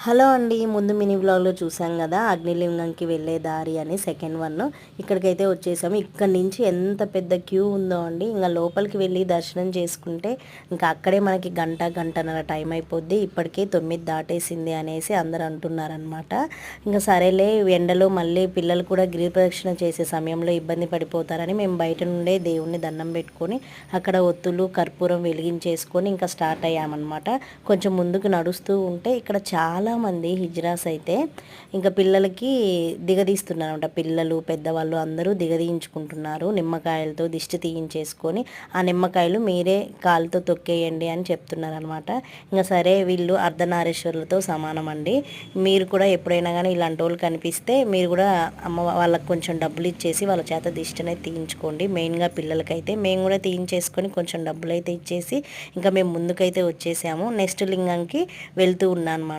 Hello అండి. ముందు mini వ్లాగ్‌లో చూసాం గదా! అగ్నిలింగంకి వెళ్ళే దారి అని సెకండ్ వన్. ఇక్కడికైతే వచ్చేసాము. ఇక్కడి నుంచి ఎంత పెద్ద క్యూ ఉందో అండి. ఇంగ లోపలికి వెళ్ళి దర్శనం చేసుకుంటే ఇంకా అక్కడే మనకి గంట, గంటన్నర టైం అయిపోద్ది. ఇప్పటికే 9 దాటేసింది అనేసి అందరూ అంటున్నారనమాట. ఇంక సరేలే ఎండలో మళ్ళీ పిల్లలు కూడా గిరిప్రదక్షిణ చేసే సమయంలో ఇబ్బంది పడిపోతారని మేము బయట నుండే దేవుడిని దండం పెట్టుకొని అక్కడ ఒత్తులు, కర్పూరం వెలిగించేసుకొని ఇంకా స్టార్ట్ అయ్యామన్నమాట. కొంచెం ముందుకు నడుస్తూ ఉంటే ఇక్కడ చాలామంది హిజ్రాస్ అయితే ఇంకా పిల్లలకి దిగదీస్తున్నారన్నమాట. పిల్లలు పెద్దవాళ్ళు అందరూ దిగదీయించుకుంటున్నారు. నిమ్మకాయలతో దిష్టి తీయించేసుకొని ఆ నిమ్మకాయలు మీరే కాలుతో తొక్కేయండి అని చెప్తున్నారనమాట. ఇంకా సరే వీళ్ళు అర్ధనారీశ్వరులతో సమానం అండి. మీరు కూడా ఎప్పుడైనా కానీ ఇలాంటి వాళ్ళు కనిపిస్తే మీరు కూడా అమ్మ వాళ్ళకి కొంచెం డబ్బులు ఇచ్చేసి వాళ్ళ చేత దిష్టి అనేది తీయించుకోండి. మెయిన్గా పిల్లలకైతే మేము కూడా తీయించేసుకొని కొంచెం డబ్బులు అయితే ఇచ్చేసి ఇంకా మేము ముందుకైతే వచ్చేసాము. నెక్స్ట్ లింగంకి వెళ్తూ ఉన్నా అనమాట.